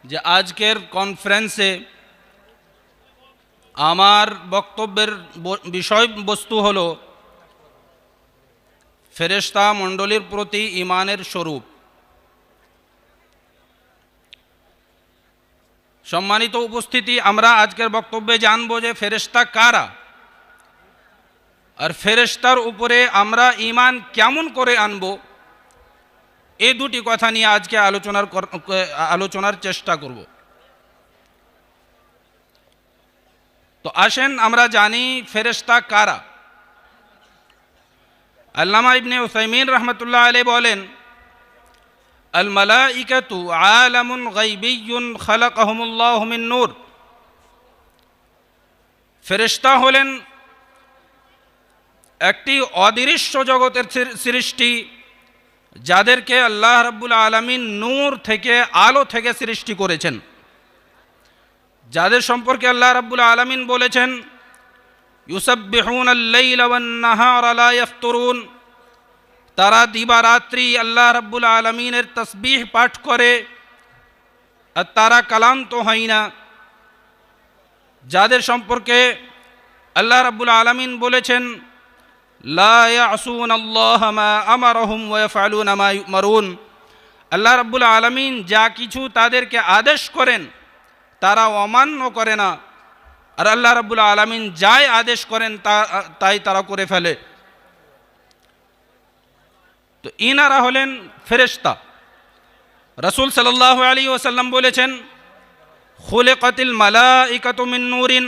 যে আজকের কনফারেন্সে আমার বক্তব্যের বিষয়বস্তু হলো ফেরেশতা মণ্ডলীর প্রতি ঈমানের স্বরূপ। সম্মানিত উপস্থিতি, আমরা আজকের বক্তব্যে জানব যে ফেরেশতা কারা, আর ফেরেশতার উপরে আমরা ঈমান কেমন করে আনব, এই দুটি কথা নিয়ে আজকে আলোচনার চেষ্টা করব। তো আসেন আমরা জানি ফেরেশতা কারা। আল্লামা ইবনে উসাইমিন রাহমাতুল্লাহ আলাইহি বলেন, আল মালাইকাতু আলামুন গায়বিয়্যুন খালাকাহুমুল্লাহু মিন নূর। ফেরেশতা হলেন একটি অদৃশ্য জগতের সৃষ্টি, যাদেরকে আল্লাহ রাব্বুল আলামিন নূর থেকে, আলো থেকে সৃষ্টি করেছেন, যাদের সম্পর্কে আল্লাহ রাব্বুল আলামিন বলেছেন, ইউসাব্বিহুনাল লাইলা ওয়ান নাহারা লা ইফতুরুন। তারা দিবারাত্রি আল্লাহ রাব্বুল আলামিনের তাসবিহ পাঠ করে আর তারা ক্লান্ত হয় না। যাদের সম্পর্কে আল্লাহ রাব্বুল আলামিন বলেছেন, লা ইয়াসুনাল্লাহা মা আমারহুম ওয়া ইয়াফআলুনা মা ইউমারুন। আল্লাহ রাব্বুল আলামিন যা কিছু তাদেরকে আদেশ করেন তারা অমান্য করে না, আর আল্লাহ রাব্বুল আলামিন যাই আদেশ করেন তাই তারা করে ফেলে। তো ইনারা হলেন ফেরেশতা। রাসূল সাল্লাল্লাহু আলাইহি ওয়াসাল্লাম বলেছেন, খুলিকাতিল মালাইকাতু মিন নূরিন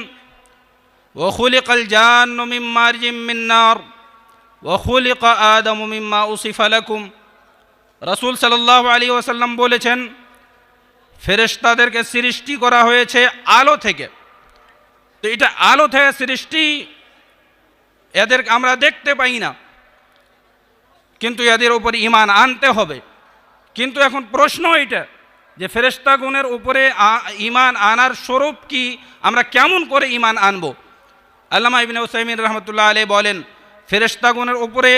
ওয়া খুলিকাল জান্নু মিন মারজিম মিন নার ওয়া খুলিকা আদামু মিম্মা উসিফা লাকুম। রাসূল সাল্লাল্লাহু আলাইহি ওয়াসাল্লাম বলেছেন, ফেরেশতাদেরকে সৃষ্টি করা হয়েছে আলো থেকে। তো এটা আলো থেকে সৃষ্টি, এদেরকে আমরা দেখতে পাই না, কিন্তু এদের উপর ঈমান আনতে হবে। কিন্তু এখন প্রশ্ন এটা যে ফেরেশতাগণের উপরে ঈমান আনার স্বরূপ কি, আমরা কেমন করে ঈমান আনব? আল্লামা ইবনে উসাইমিন রাহমাতুল্লাহ আলাইহি বলেন, ফেরেশতাগণের উপরে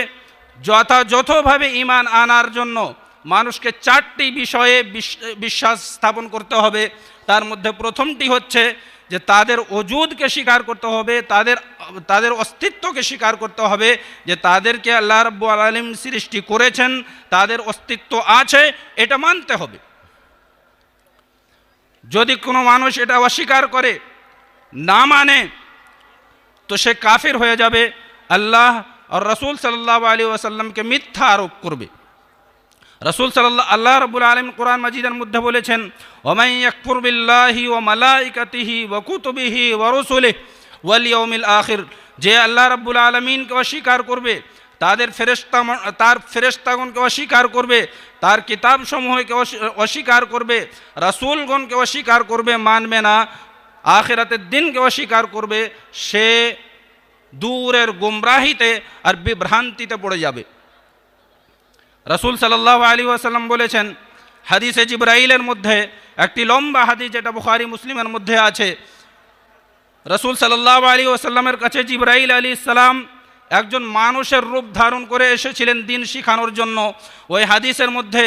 যথাযথভাবে ঈমান আনার জন্য মানুষকে চারটি বিষয়ে বিশ্বাস স্থাপন করতে হবে। তার মধ্যে প্রথমটি হচ্ছে যে তাদের ওজুদকে স্বীকার করতে হবে, তাদের অস্তিত্বকে স্বীকার করতে হবে, যে তাদেরকে আল্লাহ রাব্বুল আলামিন সৃষ্টি করেছেন, তাদের অস্তিত্ব আছে, এটা মানতে হবে। যদি কোনো মানুষ এটা অস্বীকার করে, না মানে, তো সে কাফির হয়ে যাবে, আল্লাহ আর রাসূল সাল্লাল্লাহু আলাইহি ওয়াসাল্লামকে মিথ্যা আরোপ করবে। আল্লাহ রাব্বুল আলামিন কোরআন মাজিদের মধ্যে বলেছেন, ওয়ামান ইয়াকফুর বিল্লাহি ওয়া মালাইকাতিহি ওয়া কুতুবিহি ওয়া রুসুলিহি ওয়াল ইয়াউমিল আখির। যে আল্লাহ রাব্বুল আলামিনকে অস্বীকার করবে, তার ফেরেশতাগণকে অস্বীকার করবে, তার কিতাবসমূহকে অস্বীকার করবে, রাসূলগণকে অস্বীকার করবে, মানবে না, আখিরাতের দিনকে অস্বীকার করবে, সে দূরের গুমরাহিতে আর বিভ্রান্তিতে পড়ে যাবে। রাসূল সাল্লাল্লাহু আলাইহি ওয়াসাল্লাম বলেছেন, হাদিসে জিবরাইলের মধ্যে, একটি লম্বা হাদিস যেটা বুখারী মুসলিমের মধ্যে আছে, রাসূল সাল্লাল্লাহু আলাইহি ওয়াসাল্লামের কাছে জিবরাইল আলাইহিস সালাম একজন মানুষের রূপ ধারণ করে এসেছিলেন দিন শিখানোর জন্য। ওই হাদিসের মধ্যে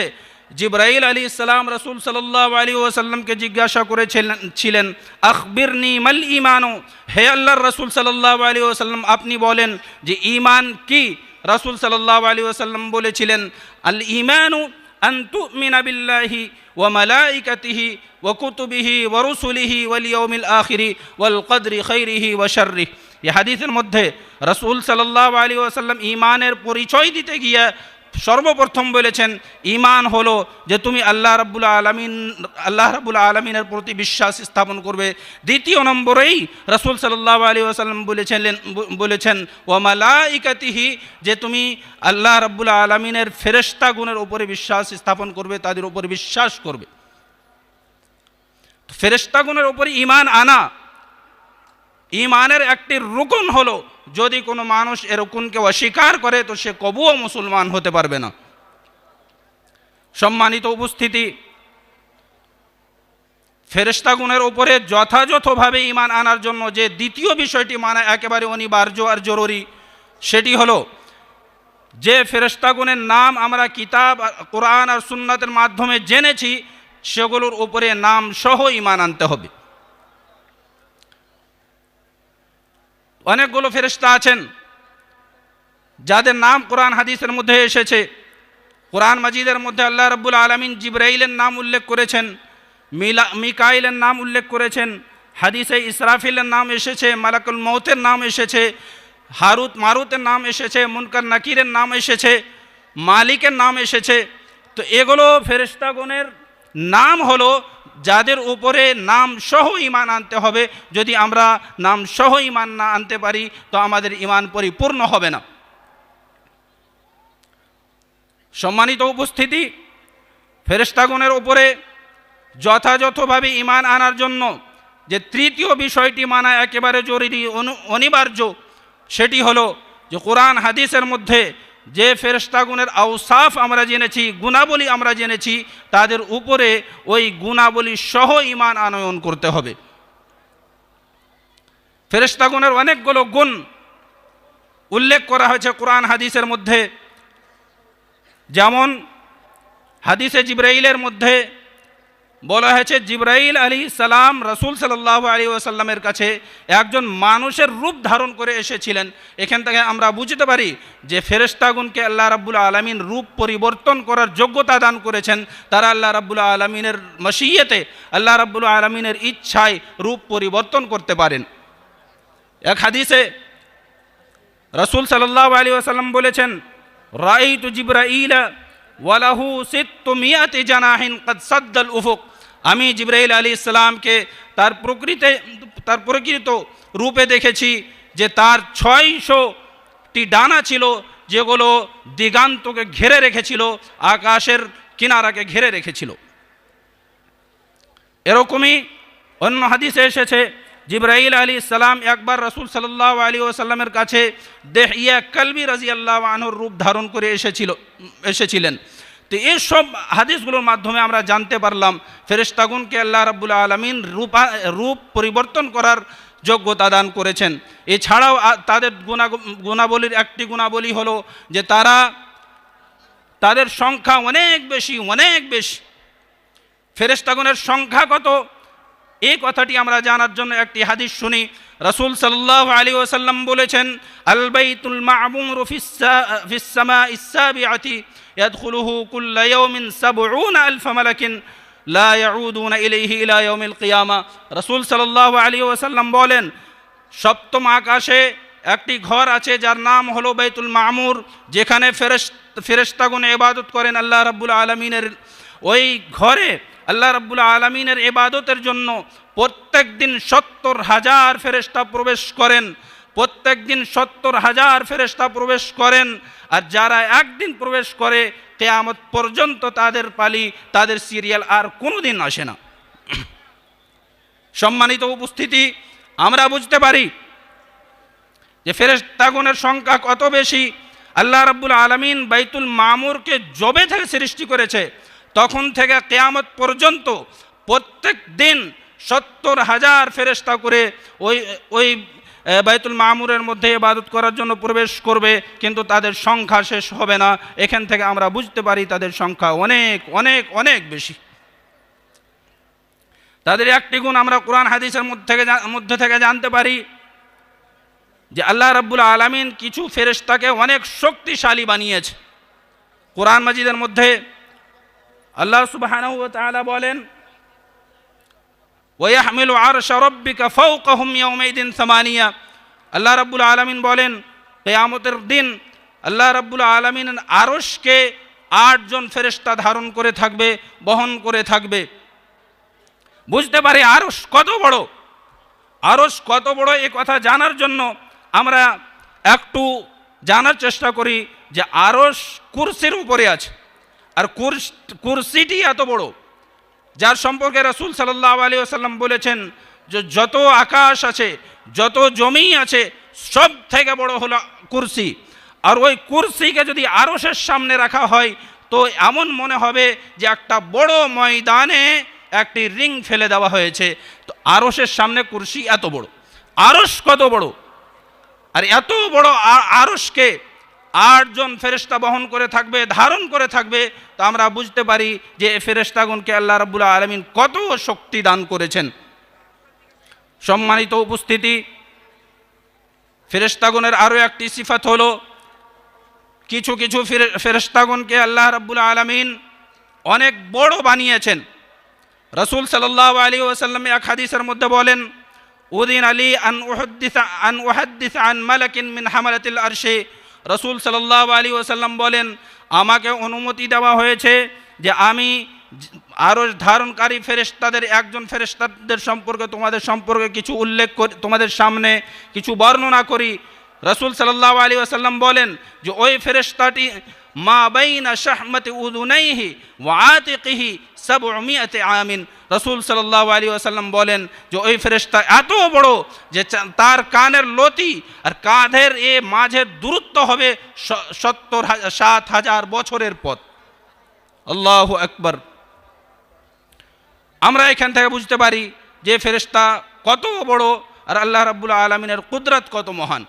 জিবরাইল আলাইহিস সালাম রাসূল সাল্লাল্লাহু আলাইহি ওয়াসাল্লামকে জিজ্ঞাসা করেছিলেন, আখবিরনি মাল ঈমানু। হে আল্লাহর রাসূল সাল্লাল্লাহু আলাইহি ওয়াসাল্লাম, আপনি বলেন যে ঈমান কি? রাসূল সাল্লাল্লাহু আলাইহি ওয়াসাল্লাম বলেছিলেন, আল ঈমানু আন তুমিনা বিল্লাহি ওয়া মালাইকাতিহি ওয়া কুতুবিহি ওয়া রুসুলিহি ওয়াল ইয়াউমিল আখিরি ওয়াল কদরি খাইরিহি ওয়া শাররিহি। এই হাদিসের মধ্যে রাসূল সাল্লাল্লাহু আলাইহি ওয়াসাল্লাম ঈমানের পরিচয় দিতে গিয়ে সর্বপ্রথম বলেছেন, ঈমান হলো যে তুমি আল্লাহ রাব্বুল আলামিনের প্রতি বিশ্বাস স্থাপন করবে। দ্বিতীয় নম্বরেই রাসূল সাল্লাল্লাহু আলাইহি ওয়াসাল্লাম বলেছেন ওয়া মালাইকাতিহি, যে তুমি আল্লাহ রাব্বুল আলামিনের ফেরেশতাগণের উপরে বিশ্বাস স্থাপন করবে, তাদের উপরে বিশ্বাস করবে। ফেরেশতাগণের উপরে ঈমান আনা ঈমানের একটি রুকন হলো। যদি কোনো মানুষ এর রুকনকে অস্বীকার করে, তো সে কবুও মুসলমান হতে পারবে না। সম্মানিত উপস্থিতি, ফেরেশতাগণের উপরে যথাযথভাবে ঈমান আনার জন্য যে দ্বিতীয় বিষয়টি মানা একেবারে অনিবার্য আর জরুরি, সেটি হলো যে ফেরেশতাগণের নাম আমরা কিতাব, কোরআন আর সুন্নাতের মাধ্যমে জেনেছি, সেগুলোর উপরে নাম সহ ঈমান আনতে হবে। অনেকগুলো ফেরেশতা আছেন যাদের নাম কোরআন হাদিসের মধ্যে এসেছে। কোরআন মাজিদের মধ্যে আল্লাহ রাব্বুল আলামিন জিবরাইলের নাম উল্লেখ করেছেন, মিকাইলের নাম উল্লেখ করেছেন, হাদিসে ইসরাফিলের নাম এসেছে, মালাকুল মউতের নাম এসেছে, হারুত মারুতের নাম এসেছে, মুনকার নাকিরের নাম এসেছে, মালিকের নাম এসেছে। তো এগুলো ফেরেশতাগণের নাম হলো যাদের উপরে নাম সহ ঈমান আনতে হবে। যদি আমরা নাম সহ ঈমান না আনতে পারি তো আমাদের ঈমান পরিপূর্ণ হবে না। সম্মানিত উপস্থিতি, ফেরেশতাগণের উপরে যথাযথভাবে ঈমান আনার জন্য যে তৃতীয় বিষয়টি মানা একেবারে জরুরি অনিবার্য, সেটি হলো যে কোরআন হাদিসের মধ্যে যে ফেরেশতাগণের আওসাফ আমরা জেনেছি, গুণাবলী আমরা জেনেছি, তাদের উপরে ওই গুণাবলী সহ ঈমান আনয়ন করতে হবে। ফেরেশতাগণের অনেকগুলো গুণ উল্লেখ করা হয়েছে কোরআন হাদিসের মধ্যে। যেমন হাদিসে জিবরাইলের মধ্যে বলা হয়েছে, জিবরাইল আলাইহিস সালাম রাসূল সাল্লাল্লাহু আলাইহি ওয়াসাল্লামের কাছে একজন মানুষের রূপ ধারণ করে এসেছিলেন। এখান থেকে আমরা বুঝতে পারি যে ফেরেশতাগণকে আল্লাহ রাব্বুল আলামিন রূপ পরিবর্তন করার যোগ্যতা দান করেছেন। তারা আল্লাহ রাব্বুল আলামিনের মশিয়তে, আল্লাহ রাব্বুল আলামিনের ইচ্ছায় রূপ পরিবর্তন করতে পারেন। এক হাদিসে রাসূল সাল্লাল্লাহু আলাইহি ওয়াসাল্লাম বলেছেন, রাআইতু জিবরাইলা ওয়ালাহু 600 জানাহিন কদ সাদ্দাল উফুক। আমি জিবরাইল আলাইহিস সালামকে তার প্রকৃত রূপে দেখেছি যে তার 600টি ডানা ছিল, যেগুলো দিগান্তকে ঘিরে রেখেছিল, আকাশের কিনারাকে ঘিরে রেখেছিল। এরকমই অন্য হাদিসে এসেছে, জিবরাইল আলাইহিস সালাম একবার রাসূল সাল্লাল্লাহু আলাইহি ওয়াসাল্লামের কাছে দেহিয়া কালবি রাদিয়াল্লাহু আনহুর রূপ ধারণ করে এসেছিলেন। তো এইসব হাদিসগুলোর মাধ্যমে আমরা জানতে পারলাম ফেরেশতাগণকে আল্লাহ রাব্বুল আলামিন রূপ পরিবর্তন করার যোগ্যতা দান করেছেন। এছাড়াও তাদের গুণাবলীর একটি গুণাবলী হলো যে তাদের সংখ্যা অনেক বেশি। ফেরেশতাগণের সংখ্যা কত, এই কথাটি আমরা জানার জন্য একটি হাদিস শুনি। রাসূল সাল্লাল্লাহু আলাইহি ওয়াসাল্লাম বলেছেন, আল বাইতুল মা'মুর ফিস সামাইস সাবিআতি ইয়াদখুলুহু কুল্লা ইয়াউমিন ৭০,০০০ মালাকিন লা ইয়াউদুনা ইলাইহি ইলা ইয়াউমিল কিয়ামা। রাসূল সাল্লাল্লাহু আলাইহি ওয়াসাল্লাম বলেন, সপ্তম আকাশে একটি ঘর আছে যার নাম হলো বাইতুল মা'মুর, যেখানে ফেরেশতাগণ ইবাদত করেন আল্লাহ রাব্বুল আলামিনের। ওই ঘরে আল্লাহ রাব্বুল আলামিনের ইবাদতের জন্য প্রত্যেক দিন ৭০,০০০ ফেরেশতা প্রবেশ করেন। প্রত্যেক দিন ৭০,০০০ ফেরেশতা প্রবেশ করেন। আর যারা একদিন প্রবেশ করে কিয়ামত পর্যন্ত তাদের পালি, তাদের সিরিয়াল আর কোনো দিন আসে না। সম্মানিত উপস্থিতি, আমরা বুঝতে পারি যে ফেরেশতাগণের সংখ্যা কত বেশি। আল্লাহ রাব্বুল আলামিন বাইতুল মা'মুরকে যবে থেকে সৃষ্টি করেছে তখন থেকে কিয়ামত পর্যন্ত প্রত্যেক দিন ৭০,০০০ ফেরেশতা করে ওই বাইতুল মা'মুরের মধ্যে ইবাদত করার জন্য প্রবেশ করবে, কিন্তু তাদের সংখ্যা শেষ হবে না। এখান থেকে আমরা বুঝতে পারি তাদের সংখ্যা অনেক অনেক অনেক বেশি। তাদের একটি গুণ আমরা কোরআন হাদিসের মধ্যে থেকে জানতে পারি যে আল্লাহ রাব্বুল আলামিন কিছু ফেরেশতাকে অনেক শক্তিশালী বানিয়েছে। কোরআন মাজিদের মধ্যে আল্লাহ সুবহানাহু ওয়া তাআলা বলেন, ওয়াহমিলু আরশা রাব্বিকা ফাওকাহুম ইয়াওমাইদিন সামানিয়া। আল্লাহ রাব্বুল আলামিন বলেন, কিয়ামতের দিন আল্লাহ রাব্বুল আলামিন আরশকে ৮ জন ফেরেশতা ধারণ করে থাকবে, বহন করে থাকবে। বুঝতে পারি আরশ কত বড়। আরশ কত বড় এই কথা জানার জন্য আমরা একটু জানার চেষ্টা করি যে আরশ কুরসির উপরে আছে। আর কুরসিটি এত বড়, যার সম্পর্কে রাসূল সাল্লাল্লাহু আলাইহি ওয়াসাল্লাম বলেছেন যে যত আকাশ আছে, যত জমি আছে, সব থেকে বড় হলো কুরসি। আর ওই কুরসিকে যদি আরশের সামনে রাখা হয় তো এমন মনে হবে যে একটা বড় ময়দানে একটি রিং ফেলে দেওয়া হয়েছে। তো আরশের সামনে কুরসি এত বড়। আরশ কত বড়! আর এত বড় আরশকে 8 জন ফেরেশতা বহন করে থাকবে, ধারণ করে থাকবে। তো আমরা বুঝতে পারি যে এই ফেরেশতাগণকে আল্লাহ রাব্বুল আলামিন কত শক্তি দান করেছেন। সম্মানিত উপস্থিতি, ফেরেশতাগণের আরও একটি সিফাত হলো, কিছু কিছু ফেরেশতাগণকে আল্লাহ রাব্বুল আলামিন অনেক বড় বানিয়েছেন। রাসূল সাল্লাল্লাহু আলাইহি ওয়াসাল্লাম এক হাদিসের মধ্যে বলেন, উদিন আলী আন উহাদ্দিস আন মালাকিন মিন হামালাতিল আরশে। রাসূল সাল্লাল্লাহু আলাইহি ওয়াসাল্লাম বলেন, আমাকে অনুমতি দেওয়া হয়েছে যে আমি আরশ ধারণকারী ফেরেশতাদের একজন ফেরেশতাদের সম্পর্কে তোমাদের সম্পর্কে কিছু উল্লেখ করি, তোমাদের সামনে কিছু বর্ণনা করি। রাসূল সাল্লাল্লাহু আলাইহি ওয়াসাল্লাম বলেন যে ওই ফেরেশতাটি মা বাইনা শাহমাতি উযুনাইহি ওয়া আতিকিহি 700 আমিন। রাসূল সাল্লাল্লাহু আলাইহি ওয়াসাল্লাম বলেন যে ওই ফেরেশতা এত বড় যে তার কানের লতি আর কাঁধের এ মাঝের দূরত্ব হবে 7,000 বছরের পথ। আল্লাহু আকবার। আমরা এখান থেকে বুঝতে পারি যে ফেরেশতা কত বড় আর আল্লাহ রাব্বুল আলামিনের কুদরত কত মহান।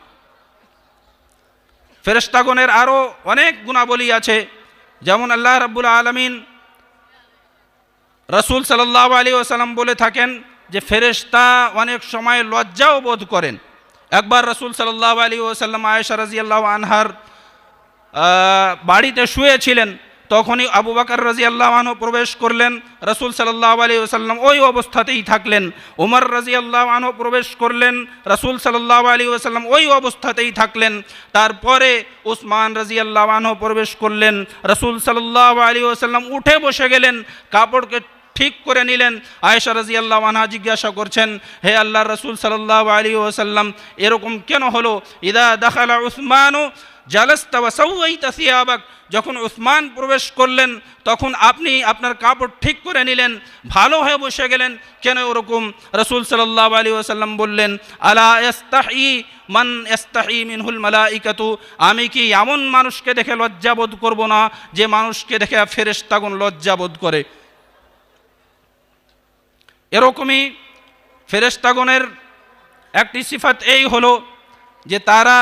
ফেরেশতাগণের আরও অনেক গুণাবলী আছে, যেমন আল্লাহ রাব্বুল আলামিন রাসূল সাল্লাল্লাহু আলাইহি ওয়াসাল্লাম বলে থাকেন যে ফেরেশতা অনেক সময় লজ্জাও বোধ করেন। একবার রাসূল সাল্লাল্লাহু আলাইহি ওয়াসাল্লাম আয়েশা রাদিয়াল্লাহু আনহার বাড়িতে শুয়েছিলেন, তখনই আবু বকর রাদিয়াল্লাহু আনহু প্রবেশ করলেন, রাসূল সাল্লাল্লাহু আলাইহি ওয়াসাল্লাম ওই অবস্থাতেই থাকলেন। ওমর রাদিয়াল্লাহু আনহু প্রবেশ করলেন, রাসূল সাল্লাল্লাহু আলাইহি ওয়াসাল্লাম ওই অবস্থাতেই থাকলেন। তারপরে উসমান রাদিয়াল্লাহু আনহু প্রবেশ করলেন, রাসূল সাল্লাল্লাহু আলাইহি ওয়াসাল্লাম উঠে বসে গেলেন, কাপড়কে ঠিক করে নিলেন। আয়েশা রাদিয়াল্লাহু আনহা জিজ্ঞাসা করছেন, হে আল্লাহর রাসূল সাল্লাল্লাহু আলাইহি ওয়াসাল্লাম, এরকম কেন হলো? ইদা দাখালা উসমানু জালাস্তা ওয়া সাওয়াইতা সিয়াবাক। যখন উসমান প্রবেশ করলেন তখন আপনি আপনার কাপড় ঠিক করে নিলেন, ভালো হয়ে বসে গেলেন, কেন ওরকম? রাসূল সাল্লাল্লাহু আলাইহি ওয়াসাল্লাম বললেন, আলা ইস্তাহি মান ইস্তাহি মিনহুল মালাইকাতু। আমি কি এমন মানুষকে দেখে লজ্জাবোধ করব না যে মানুষকে দেখে ফেরেশতাগণ লজ্জাবোধ করে? এরকমই ফেরেশতাগণের একটি সিফাত এই হলো যে তারা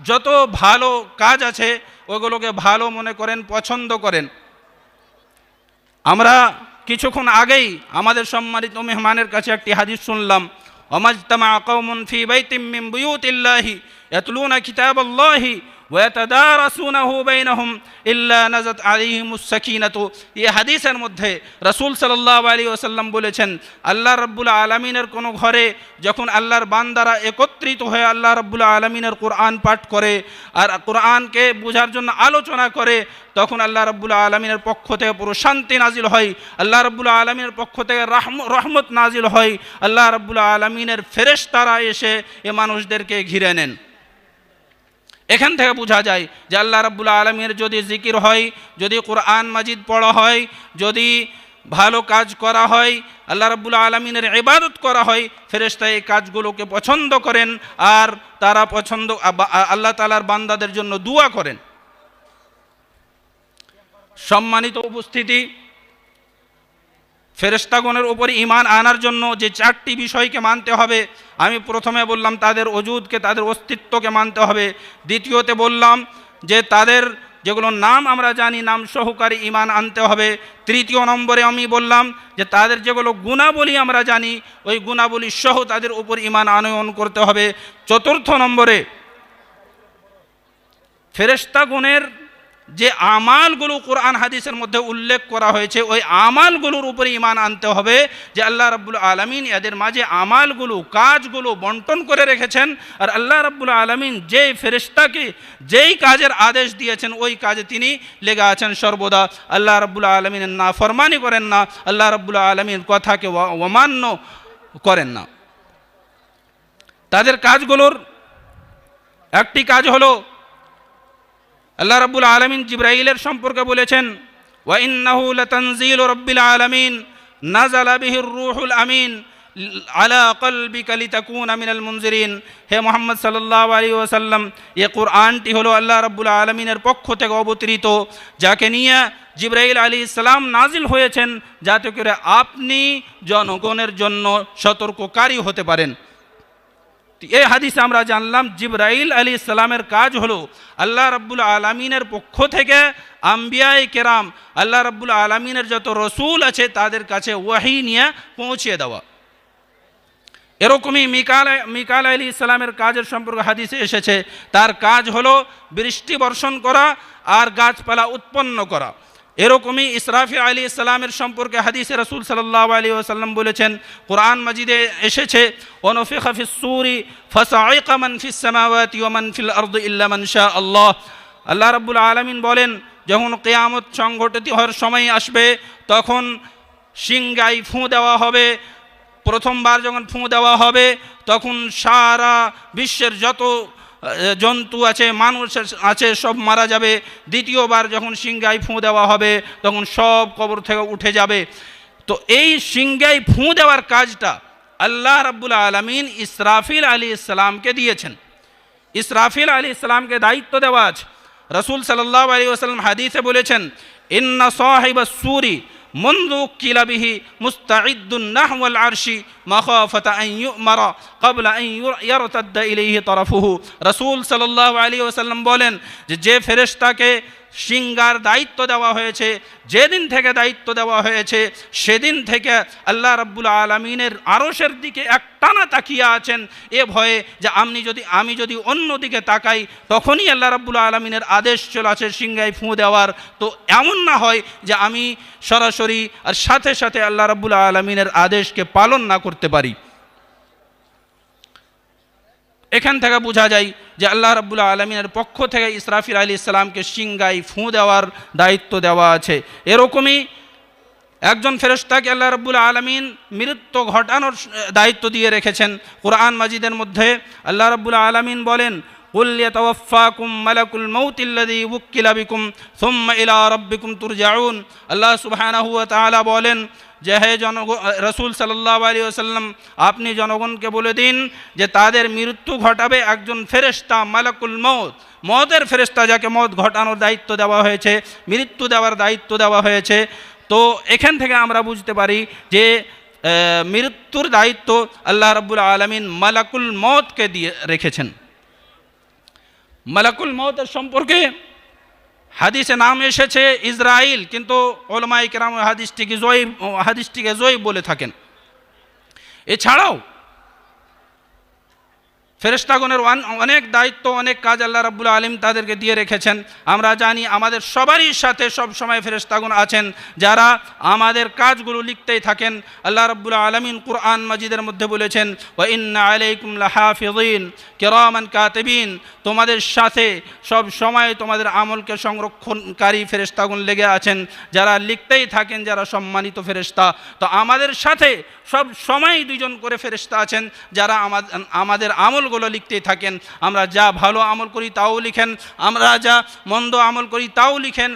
যত ভালো কাজ আছে ওগুলোকে ভালো মনে করেন, পছন্দ করেন। আমরা কিছুক্ষণ আগেই আমাদের সম্মানিত মেহমানের কাছে একটি হাদিস শুনলাম, ওমাজতামা কওমুন ফি বাইতিম মিন বুয়ুতিল্লাহি ইয়াতলুনা কিতাবাল্লাহি ওয়া ইয়াতাদারাসুনাহু বাইনহুম ইল্লা নাযাত আলাইহিমুস সাকিনাতু। এই হাদিসের মধ্যে রাসূল সাল্লাল্লাহু আলাইহি ওয়াসাল্লাম বলেছেন, আল্লাহ রাব্বুল আলামিনের কোনো ঘরে যখন আল্লাহর বান্দারা একত্রিত হয়ে আল্লাহ রাব্বুল আলামিনের কোরআন পাঠ করে আর কোরআনকে বোঝার জন্য আলোচনা করে, তখন আল্লাহ রাব্বুল আলামিনের পক্ষ থেকে পুরো শান্তি নাজিল হয়, আল্লাহ রাব্বুল আলামিনের পক্ষ থেকে রহমত নাজিল হয়। আল্লাহ রাব্বুল আলামিনের ফেরেশতারা এসে এ মানুষদেরকে ঘিরে নেন। এখান থেকে বোঝা যায় যে আল্লাহ রাব্বুল আলামিনের যদি জিকির হয়, যদি কোরআন মাজিদ পড়া হয়, যদি ভালো কাজ করা হয়, আল্লাহ রাব্বুল আলামিনের ইবাদত করা হয়, ফেরেশতা এই কাজগুলোকে পছন্দ করেন আর তারা আল্লাহ তাআলার বান্দাদের জন্য দোয়া করেন। সম্মানিত উপস্থিতি, ফেরেশতাগণের উপর ঈমান আনার জন্য যে 4টি বিষয়কে মানতে হবে, আমি প্রথমে বললাম তাদের ওজুদকে, তাদের অস্তিত্বকে মানতে হবে। দ্বিতীয়তে বললাম যে তাদের যেগুলো নাম আমরা জানি নাম সহকারী ঈমান আনতে হবে। তৃতীয় নম্বরে আমি বললাম যে তাদের যেগুলো গুণাবলী আমরা জানি ওই গুণাবলী সহ তাদের উপর ঈমান আনয়ন করতে হবে। চতুর্থ নম্বরে ফেরেশতাগণের যে আমালগুলো কোরআন হাদিসের মধ্যে উল্লেখ করা হয়েছে ওই আমালগুলোর উপরে ঈমান আনতে হবে যে আল্লাহ রাব্বুল আলামিন এদের মাঝে আমালগুলো, কাজগুলো বন্টন করে রেখেছেন, আর আল্লাহ রাব্বুল আলামিন যেই ফেরেশতাকে যেই কাজের আদেশ দিয়েছেন ওই কাজে তিনি লেগে আছেন সর্বদা। আল্লাহ রাব্বুল আলামিনের নাফরমানি করেন না, আল্লাহ রাব্বুল আলামিনের কথাকে অমান্য করেন না। তাদের কাজগুলোর একটি কাজ হলো, আল্লাহ রাব্বুল আলামিন জিবরাইলের সম্পর্কে বলেছেন, ওয়া ইন্নাহু লাতানজিলু রাব্বিল আলামিন নাযালা বিহির রূহুল আমিন আলা কলবিকা লিতাকুনা মিনাল মুনজিরিন। হে মুহাম্মদ সাল্লাল্লাহু আলাইহি ওয়াসাল্লাম, এই কোরআনটি হলো আল্লাহ রাব্বুল আলামিনের পক্ষ থেকে অবতরিত, যাকে নিয়ে জিবরাইল আলাইহিস সালাম নাজিল হয়েছেন যাতে করে আপনি জনগণের জন্য সতর্ককারী হতে পারেন। এই হাদিসে আমরা জানলাম জিবরাইল আলাইহিস সালামের কাজ হলো আল্লাহ রাব্বুল আলামিনের পক্ষ থেকে আম্বিয়ায়ে কেরাম, আল্লাহ রাব্বুল আলামিনের যত রসুল আছে তাদের কাছে ওয়াহি নিয়ে পৌঁছিয়ে দেওয়া। এরকমই মিকাল আলাইহিস সালামের কাজের সম্পর্কে হাদিসে এসেছে, তার কাজ হলো বৃষ্টি বর্ষণ করা আর গাছপালা উৎপন্ন করা। এরকমই ইসরাফিল আলাইহিস সালামের সম্পর্কে হাদিসে রাসূল সাল্লাল্লাহু আলাইহি ওয়াসাল্লাম বলেছেন, কোরআন মাজিদে এসেছে, ওয়ানুফিখা ফিস সূরি ফাসাইকা মান ফিস সামাওয়াতি ওয়া মান ফিল আরদি ইল্লা মান শা আল্লাহ। আল্লাহ রাব্বুল আলামিন বলেন, যখন কিয়ামত সংঘটিত হওয়ার সময় আসবে তখন সিংগায় ফু দেওয়া হবে। প্রথমবার যখন ফু দেওয়া হবে তখন সারা বিশ্বের যত জন্তু আছে, মানুষ আছে, সব মারা যাবে। দ্বিতীয়বার যখন সিংগায় ফু দেওয়া হবে তখন সব কবর থেকে উঠে যাবে। তো এই সিংগায় ফু দেওয়ার কাজটা আল্লাহ রাব্বুল আলামিন ইসরাফিল আলাইহিস সালামকে দিয়েছেন। ইসরাফিল আলাইহিস সালামকে দায়িত্ব দেওয়া আছে। রাসূল সাল্লাল্লাহু আলাইহি ওয়াসাল্লাম হাদিসে বলেছেন, ইন্না সাহিবাস সূরি মুনযু কিলা বিহি মুস্তাঈদ্দুন নাহওয়াল আরশি মাখাফাতা আন ইউমারা ক্বাবলা আন ইয়ারতাদ্দা ইলাইহি তারাফুহু। রাসূল সাল্লাল্লাহু আলাইহি ওয়াসাল্লাম বলেন যে ফেরেশতাকে সিংগার দায়িত্ব দেওয়া হয়েছে, যেদিন থেকে দায়িত্ব দেওয়া হয়েছে সেদিন থেকে আল্লাহ রাব্বুল আলামিনের আরশের দিকে একটানা তাকিয়ে আছেন, এ ভয়ে যে আমি যদি অন্য দিকে তাকাই তখনই আল্লাহ রাব্বুল আলামিনের আদেশ চলে আসে সিংগায় ফু দেওয়ার। তো এমন না হয় যে আমি সরাসরি আর সাথে সাথে আল্লাহ রাব্বুল আলামিনের আদেশকে পালন না করতে পারি। এখান থেকে বোঝা যায় যে আল্লাহ রাব্বুল আলামিনের পক্ষ থেকে ইসরাফিল আলাইহিস সালামকে সিংগায় ফু দেওয়ার দায়িত্ব দেওয়া আছে। এরকমই একজন ফেরেশতাকে আল্লাহ রাব্বুল আলামিন মৃত্যু ঘটানোর দায়িত্ব দিয়ে রেখেছেন। কোরআন মাজিদের মধ্যে আল্লাহ রাব্বুল আলামিন বলেন, কুল ইয়াতাওয়াফাকুম মালাকুল মাউতিল্লাযী উক্কিলা বিকুম সুম্মা ইলা রাব্বিকুম তুরজাউন। আল্লাহ সুবহানাহু ওয়া তাআলা বলেন যে হে রাসূল সাল্লাল্লাহু আলাইহি ওয়াসাল্লাম, আপনি জনগণকে বলে দিন যে তাদের মৃত্যু ঘটাবে একজন ফেরেশতা, মালাকুল মউত, মওতের ফেরেশতা, যাকে মওত ঘটানোর দায়িত্ব দেওয়া হয়েছে, মৃত্যু দেওয়ার দায়িত্ব দেওয়া হয়েছে। তো এখান থেকে আমরা বুঝতে পারি যে মৃত্যুর দায়িত্ব আল্লাহ রাব্বুল আলামিন মালাকুল মউতকে দিয়ে রেখেছেন। মালাকুল মউতের সম্পর্কে হাদিসে নাম এসেছে ইসরাইল, কিন্তু উলামায়ে কেরাম হাদিসটিকে জয়ীফ বলে থাকেন। এছাড়াও ফেরেশতাগণের অনেক দায়িত্ব, অনেক কাজ আল্লাহ রাব্বুল আলামিন তাদেরকে দিয়ে রেখেছেন। আমরা জানি আমাদের সবারই সাথে সব সময় ফেরেশতাগণ আছেন যারা আমাদের কাজগুলো লিখতেই থাকেন। আল্লাহ রাব্বুল আলামিন কুরআন মাজিদের মধ্যে বলেছেন, ওয়া ইন্না আলাইকুম লাহাফিযিন কিরামান কাতিবিন, তোমাদের সাথে সব সময় তোমাদের আমলকে সংরক্ষণকারী ফেরেশতাগণ লেগে আছেন, যারা লিখতেই থাকেন, যারা সম্মানিত ফেরেশতা। তো আমাদের সাথে সব সময় দুইজন করে ফেরেশতা আছেন যারা আমাদের আমলগুলো লিখতেই থাকেন। আমরা যা ভালো আমল করি তাও লিখেন, আমরা যা মন্দ আমল করি তাও লিখেন।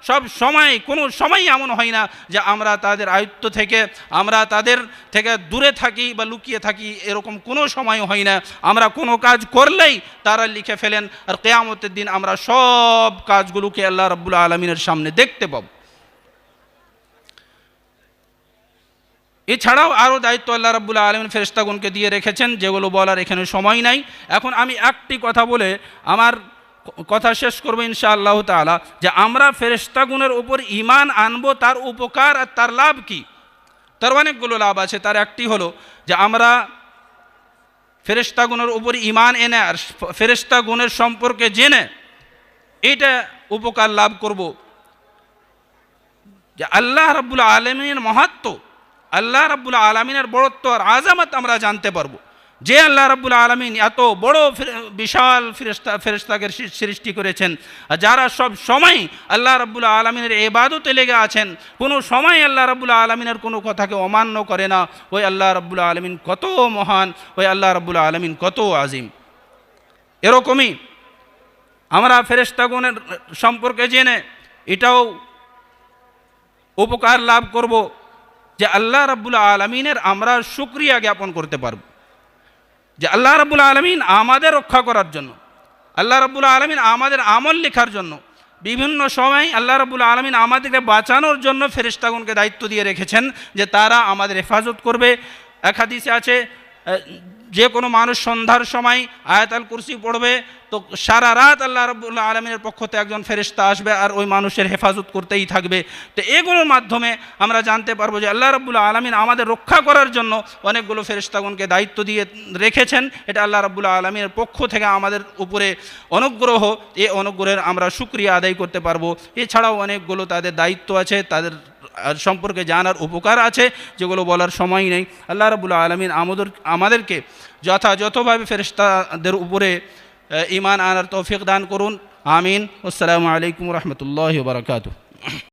সব সময় কোনো সময় এমন হয় না যে আমরা তাদের আয়ত্ত থেকে, আমরা তাদের থেকে দূরে থাকি বা লুকিয়ে থাকি, এরকম কোনো সময় হয় না। আমরা কোনো কাজ করলেই তারা লিখে ফেলেন, আর কিয়ামতের দিন আমরা সব কাজগুলোকে আল্লাহ রাব্বুল আলামিনের সামনে দেখতে পাব। এছাড়াও আরও দায়িত্ব আল্লাহ রাব্বুল আলামিন ফেরেশতাগণকে দিয়ে রেখেছেন, যেগুলো বলার এখানে সময় নাই। এখন আমি একটি কথা বলে আমার কথা শেষ করবো ইনশাআল্লাহ তাআলা, যে আমরা ফেরেশতাগণের উপর ঈমান আনবো, তার উপকার আর তার লাভ কি। তার অনেকগুলো লাভ আছে। তার একটি হলো যে আমরা ফেরেশতাগণের উপর ঈমান এনে আর ফেরেশতাগণের সম্পর্কে জেনে এইটা উপকার লাভ করব যে আল্লাহ রাব্বুল আলামিনের মাহাত্ম্য, আল্লাহ রাব্বুল আলামিনের বড়ত্ব আর আযামত আমরা জানতে পারবো। যে আল্লাহ রাব্বুল আলামিন এত বড় বিশাল ফেরেশতাকে সৃষ্টি করেছেন, যারা সব সময় আল্লাহ রাব্বুল আলামিনের ইবাদতে লেগে আছেন, কোনো সময় আল্লাহ রাব্বুল আলামিনের কোনো কথাকে অমান্য করে না। ওই আল্লাহ রাব্বুল আলামিন কত মহান, ওই আল্লাহ রাব্বুল আলামিন কত আজিম। এরকমই আমরা ফেরেশতাগণের সম্পর্কে জেনে এটাও উপকার লাভ করব যে আল্লাহ রাব্বুল আলামিনের আমরা শুকরিয়া জ্ঞাপন করতে পারব, যে আল্লাহ রাব্বুল আলামিন আমাদের রক্ষা করার জন্য, আল্লাহ রাব্বুল আলামিন আমাদের আমল লেখার জন্য, বিভিন্ন সময় আল্লাহ রাব্বুল আলামিন আমাদেরকে বাঁচানোর জন্য ফেরেশতাগণকে দায়িত্ব দিয়ে রেখেছেন যে তারা আমাদের হেফাজত করবে। এক হাদিসে আছে যে কোনো মানুষ সন্ধ্যার সময় আয়াতুল কুরসি পড়বে তো সারা রাত আল্লাহ রাব্বুল আলামিনের পক্ষ থেকে একজন ফেরেশতা আসবে আর ওই মানুষের হেফাজত করতেই থাকবে। তো এগুলোর মাধ্যমে আমরা জানতে পারবো যে আল্লাহ রাব্বুল আলামিন আমাদের রক্ষা করার জন্য অনেকগুলো ফেরেশতাগণকে দায়িত্ব দিয়ে রেখেছেন। এটা আল্লাহ রাব্বুল আলামিনের পক্ষ থেকে আমাদের উপরে অনুগ্রহ, এই অনুগ্রহের আমরা শুকরিয়া আদায় করতে পারবো। এছাড়াও অনেকগুলো তাদের দায়িত্ব আছে, তাদের সম্পর্কে জানার উপকার আছে, যেগুলো বলার সময় নেই। আল্লাহ রাব্বুল আলামিন আমাদেরকে যথাযথভাবে ফেরেশতাদের উপরে ঈমান আনার তৌফিক দান করুন। আমিন। আসসালামু আলাইকুম ওয়া রাহমাতুল্লাহি ওয়া বারাকাতুহু।